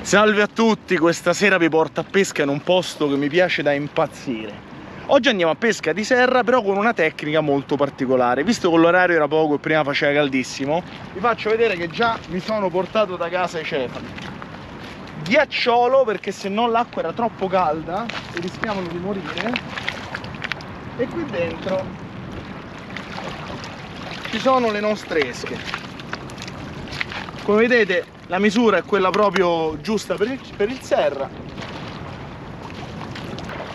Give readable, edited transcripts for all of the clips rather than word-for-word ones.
Salve a tutti, questa sera vi porto a pesca in un posto che mi piace da impazzire. Oggi andiamo a pesca di serra, però con una tecnica molto particolare. Visto che l'orario era poco e prima faceva caldissimo, vi faccio vedere che già mi sono portato da casa i cefali. Ghiacciolo, perché se no l'acqua era troppo calda e rischiavano di morire. E qui dentro ci sono le nostre esche. Come vedete la misura è quella proprio giusta per il serra.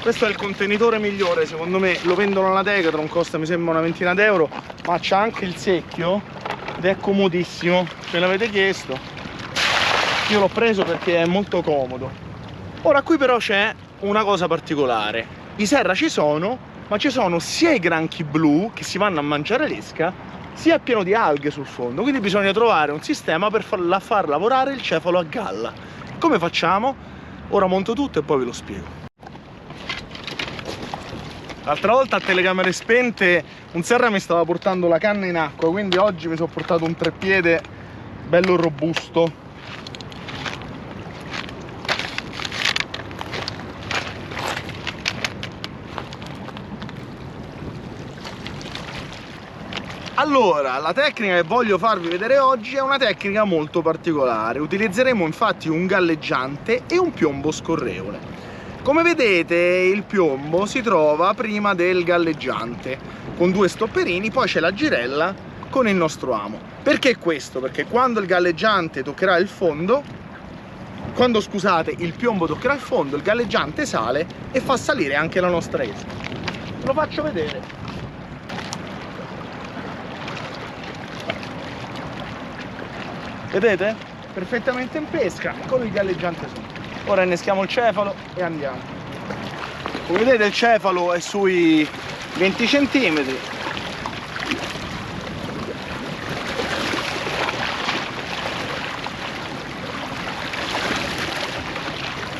Questo è il contenitore migliore, secondo me. Lo vendono alla Decathlon, costa mi sembra una ventina d'euro, ma c'ha anche il secchio ed è comodissimo. Ce l'avete chiesto, io l'ho preso perché è molto comodo. Ora qui però c'è una cosa particolare: i serra ci sono, ma ci sono sia i granchi blu che si vanno a mangiare l'esca, sia pieno di alghe sul fondo, quindi bisogna trovare un sistema per far lavorare il cefalo a galla. Come facciamo? Ora monto tutto e poi ve lo spiego. L'altra volta a telecamere spente un serra mi stava portando la canna in acqua, quindi oggi mi sono portato un treppiede bello robusto. Allora, la tecnica che voglio farvi vedere oggi è una tecnica molto particolare. Utilizzeremo infatti un galleggiante e un piombo scorrevole. Come vedete il piombo si trova prima del galleggiante con due stopperini, poi c'è la girella con il nostro amo. Perché questo? Perché quando il galleggiante toccherà il fondo, quando scusate il piombo toccherà il fondo, il galleggiante sale e fa salire anche la nostra esca. Ve lo faccio vedere. Vedete? Perfettamente in pesca con il galleggiante sotto. Ora inneschiamo il cefalo e andiamo. Come vedete il cefalo è sui 20 cm.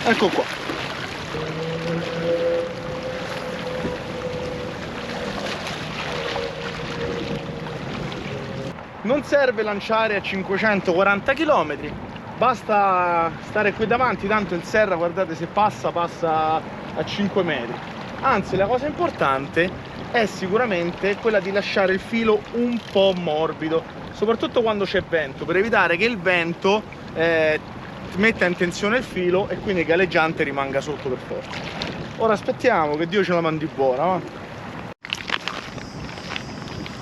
Ecco qua. Non serve lanciare a 540 km, basta stare qui davanti, tanto il serra, guardate, se passa a 5 metri. Anzi, la cosa importante è sicuramente quella di lasciare il filo un po' morbido, soprattutto quando c'è vento, per evitare che il vento metta in tensione il filo e quindi il galleggiante rimanga sotto per forza. Ora aspettiamo che Dio ce la mandi buona, va?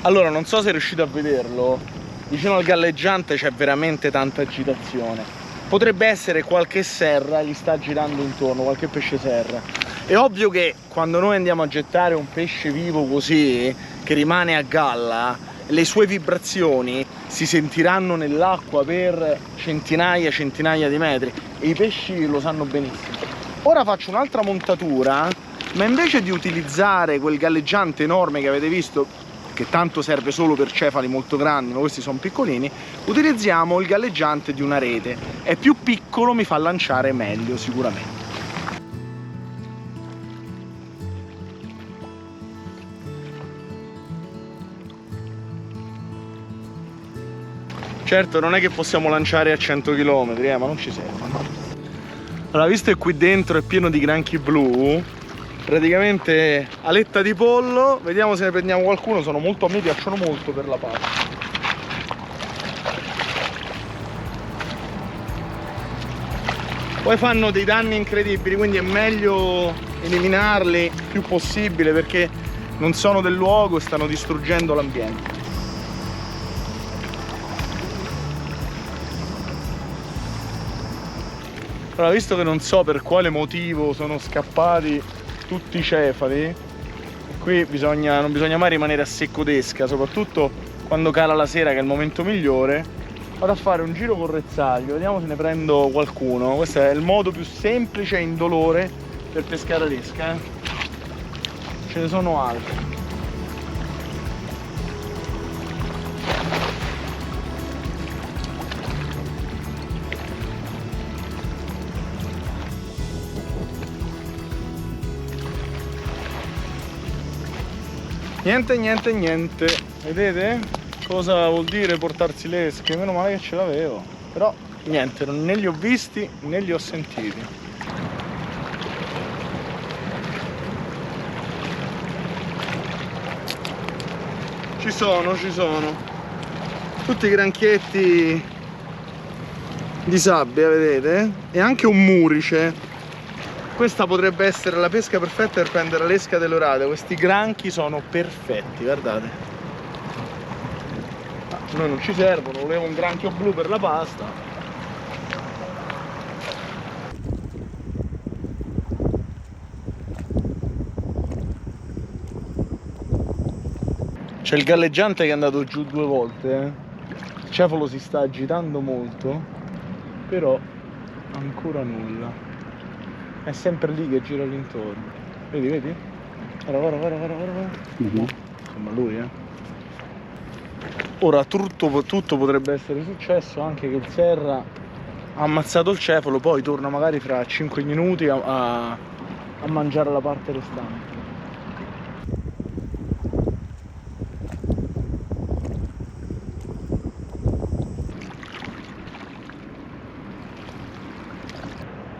Allora, non so se riuscite a vederlo, vicino al galleggiante c'è veramente tanta agitazione. Potrebbe essere qualche serra gli sta girando intorno, qualche pesce serra. È ovvio che quando noi andiamo a gettare un pesce vivo così, che rimane a galla, le sue vibrazioni si sentiranno nell'acqua per centinaia e centinaia di metri e i pesci lo sanno benissimo. Ora faccio un'altra montatura, ma invece di utilizzare quel galleggiante enorme che avete visto, che tanto serve solo per cefali molto grandi, ma questi sono piccolini, utilizziamo il galleggiante di una rete. È più piccolo, mi fa lanciare meglio sicuramente. Certo, non è che possiamo lanciare a 100 km, ma non ci serve. Allora, visto che qui dentro è pieno di granchi blu, praticamente aletta di pollo, vediamo se ne prendiamo qualcuno. A me piacciono molto per la pasta. Poi fanno dei danni incredibili, quindi è meglio eliminarli il più possibile perché non sono del luogo e stanno distruggendo l'ambiente. Allora, visto che non so per quale motivo sono scappati tutti i cefali, qui non bisogna mai rimanere a secco d'esca, soprattutto quando cala la sera, che è il momento migliore. Vado a fare un giro con rezzaglio, vediamo se ne prendo qualcuno. Questo è il modo più semplice e indolore per pescare l'esca, ce ne sono altri. Niente, vedete cosa vuol dire portarsi le esche? Meno male che ce l'avevo, però niente, né li ho visti né li ho sentiti. Ci sono tutti i granchietti di sabbia, vedete? E anche un murice. Questa potrebbe essere la pesca perfetta per prendere l'esca delle orate. Questi granchi sono perfetti, guardate. A noi non ci servono, volevo un granchio blu per la pasta. C'è il galleggiante che è andato giù 2 volte, Il cefalo si sta agitando molto, però ancora nulla. È sempre lì che gira all'intorno. Vedi? Guarda. Insomma lui, Ora tutto potrebbe essere successo, anche che il Serra ha ammazzato il cefalo, poi torna magari fra 5 minuti a mangiare la parte restante.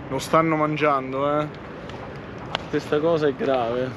Lo stanno mangiando, Questa cosa è grave.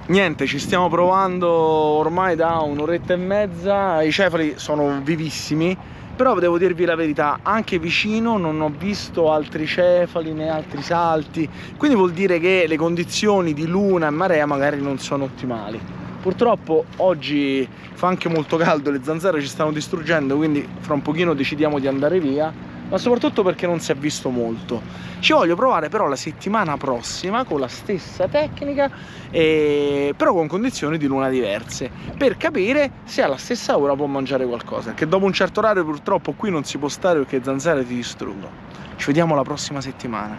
Niente, ci stiamo provando ormai da un'oretta e mezza. I cefali sono vivissimi, però devo dirvi la verità, anche vicino non ho visto altri cefali né altri salti, quindi vuol dire che le condizioni di luna e marea magari non sono ottimali. Purtroppo oggi fa anche molto caldo, le zanzare ci stanno distruggendo, quindi fra un pochino decidiamo di andare via, ma soprattutto perché non si è visto molto. Ci voglio provare però la settimana prossima con la stessa tecnica, però con condizioni di luna diverse, per capire se alla stessa ora può mangiare qualcosa, perché dopo un certo orario purtroppo qui non si può stare perché le zanzare ti distruggono. Ci vediamo la prossima settimana.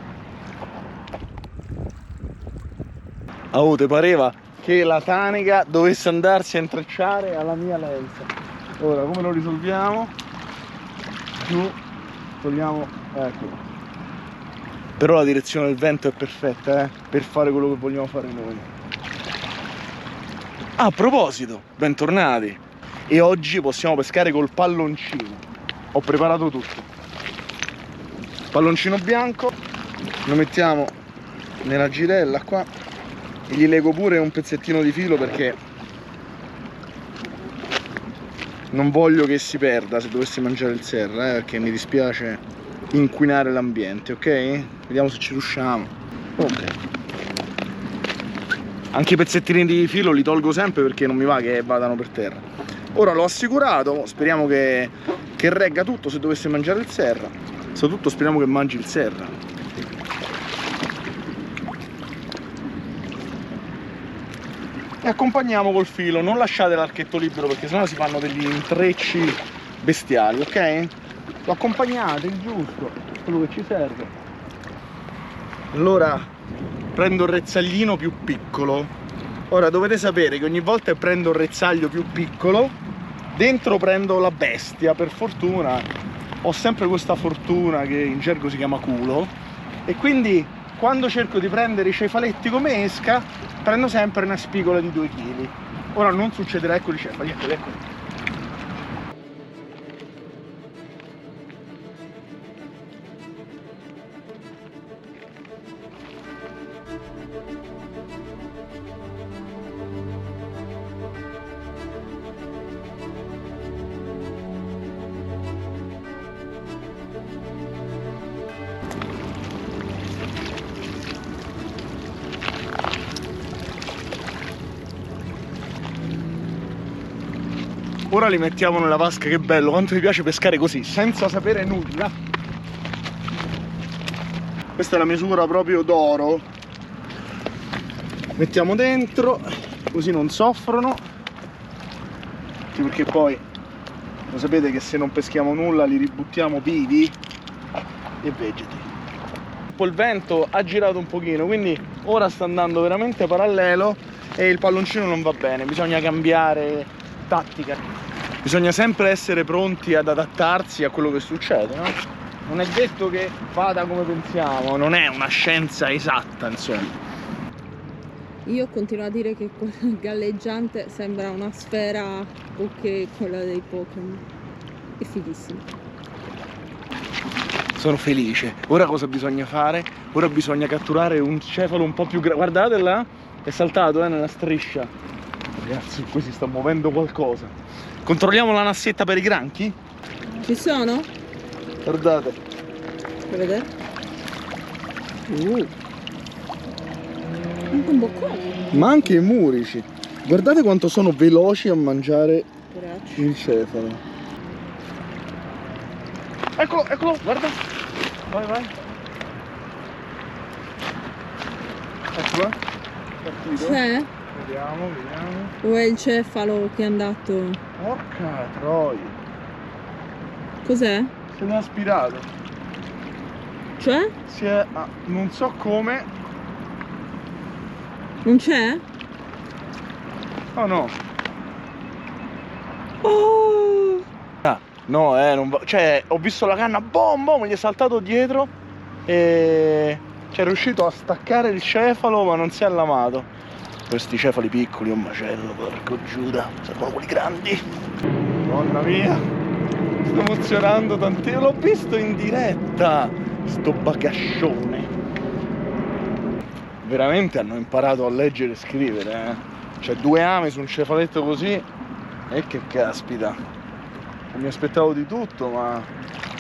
Te pareva che la tanica dovesse andarsi a intrecciare alla mia lenza. Ora come lo risolviamo? Giù, togliamo, ecco. Però la direzione del vento è perfetta, per fare quello che vogliamo fare noi. A proposito, bentornati. E oggi possiamo pescare col palloncino. Ho preparato tutto. Palloncino bianco, lo mettiamo nella girella qua e gli lego pure un pezzettino di filo perché non voglio che si perda se dovessi mangiare il Serra, perché mi dispiace inquinare l'ambiente, ok? Vediamo se ci riusciamo. Ok. Anche i pezzettini di filo li tolgo sempre perché non mi va che vadano per terra. Ora l'ho assicurato, speriamo che regga tutto se dovesse mangiare il Serra. Soprattutto speriamo che mangi il Serra. E accompagniamo col filo, non lasciate l'archetto libero perché sennò si fanno degli intrecci bestiali, ok? Lo accompagnate il giusto, quello che ci serve. Allora prendo il rezzaglino più piccolo. Ora dovete sapere che ogni volta che prendo il rezzaglio più piccolo, dentro prendo la bestia. Per fortuna ho sempre questa fortuna che in gergo si chiama culo, e quindi quando cerco di prendere i cefaletti come esca prendo sempre una spigola di 2 kg. Ora non succederà, eccoli i cefali, eccoli. Ora li mettiamo nella vasca, che bello, quanto mi piace pescare così, senza sapere nulla. Questa è la misura proprio d'oro. Mettiamo dentro, così non soffrono. Perché poi, lo sapete che se non peschiamo nulla li ributtiamo vivi e vegeti. Il vento ha girato un pochino, quindi ora sta andando veramente parallelo e il palloncino non va bene, bisogna cambiare tattica. Bisogna sempre essere pronti ad adattarsi a quello che succede, no? Non è detto che vada come pensiamo, non è una scienza esatta, insomma. Io continuo a dire che quel galleggiante sembra una sfera o che quella dei Pokémon. È fighissimo. Sono felice. Ora cosa bisogna fare? Ora bisogna catturare un cefalo un po' più grande. Guardate là, è saltato nella striscia. Ragazzi, qui si sta muovendo qualcosa. Controlliamo la nassetta per i granchi? Ci sono? Guardate. Puoi vedere? Anche un boccone. Ma anche i murici. Guardate quanto sono veloci a mangiare Poracci. il cefalo. Eccolo, eccolo, guarda. Vai, vai. Eccolo. Partito. C'è? Vediamo, vediamo. O è il cefalo che è andato? Porca troia. Cos'è? Se l'ha aspirato. Cioè? Si è... non so come. Non c'è? Oh no. Oh! No, non va... Cioè, ho visto la canna, boom, boom, gli è saltato dietro e... Cioè, è riuscito a staccare il cefalo, ma non si è allamato. Questi cefali piccoli, un macello, porco Giuda. Servono quelli grandi. Madonna mia. Sto emozionando tantissimo. L'ho visto in diretta. Sto bagascione. Veramente hanno imparato a leggere e scrivere, eh. Cioè, 2 ame su un cefaletto così. E che caspita. Mi aspettavo di tutto, ma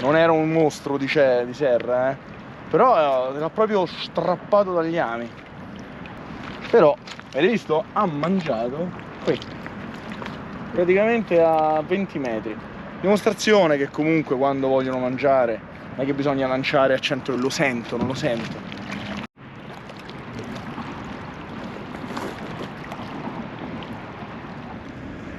non era un mostro di serra, eh. Però era proprio strappato dagli ami. Però, avete visto? Ha mangiato qui, praticamente a 20 metri. Dimostrazione che comunque quando vogliono mangiare non è che bisogna lanciare a 100, lo sento, non lo sento.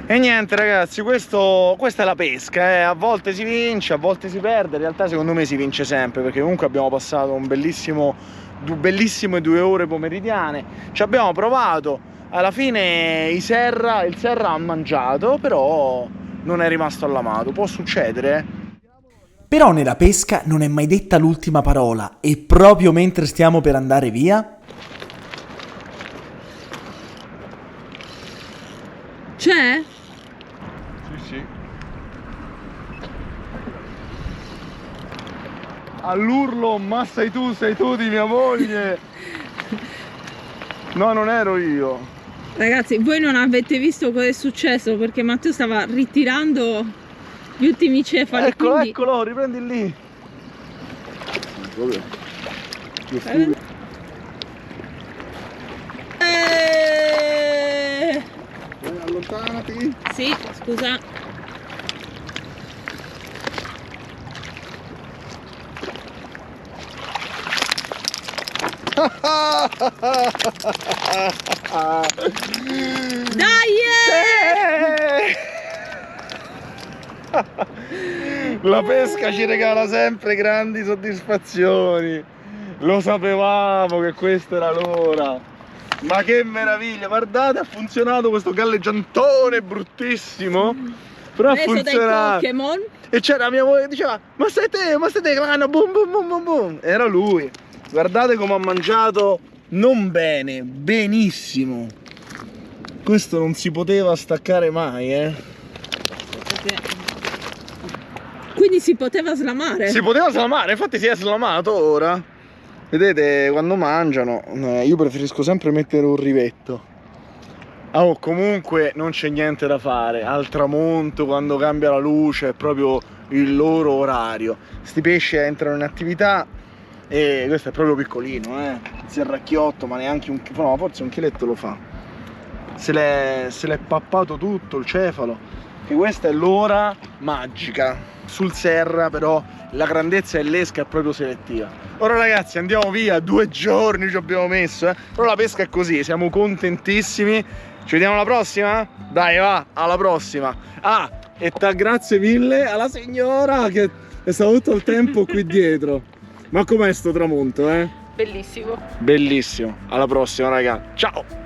E niente ragazzi, questa è la pesca, eh. A volte si vince, a volte si perde, in realtà secondo me si vince sempre, perché comunque abbiamo passato un bellissime 2 ore pomeridiane, ci abbiamo provato, alla fine il Serra ha mangiato, però non è rimasto allamato, può succedere. Però nella pesca non è mai detta l'ultima parola e proprio mentre stiamo per andare via... C'è? Sì, sì. All'urlo, ma sei tu di mia moglie. No, non ero io. Ragazzi, voi non avete visto cosa è successo perché Matteo stava ritirando gli ultimi cefali. Eccolo, quindi... eccolo, riprendi lì. Allontanati. Sì, scusa. Dai! La pesca ci regala sempre grandi soddisfazioni. Lo sapevamo che questa era l'ora. Ma che meraviglia, guardate, ha funzionato questo galleggiantone bruttissimo. Però ha funzionato. Dai Pokémon. E c'era mia moglie che diceva: ma sei te, clan, boom boom boom boom boom. Era lui. Guardate come ha mangiato, non bene, benissimo. Questo non si poteva staccare mai, eh. Quindi si poteva slamare? Si poteva slamare, infatti si è slamato ora. Vedete, quando mangiano, io preferisco sempre mettere un rivetto. Oh, comunque non c'è niente da fare. Al tramonto, quando cambia la luce, è proprio il loro orario. Sti pesci entrano in attività e questo è proprio piccolino, eh. Si è racchiotto, ma neanche un chilo, no, forse un chiletto lo fa. Se l'è pappato tutto il cefalo. E questa è l'ora magica. Sul Serra però la grandezza dell'esca è proprio selettiva. Ora ragazzi andiamo via, 2 giorni ci abbiamo messo, però la pesca è così, siamo contentissimi. Ci vediamo alla prossima? Dai, va, alla prossima. Ah, e grazie mille alla signora che è stato tutto il tempo qui dietro. Ma com'è sto tramonto, eh? Bellissimo. Bellissimo. Alla prossima, raga. Ciao.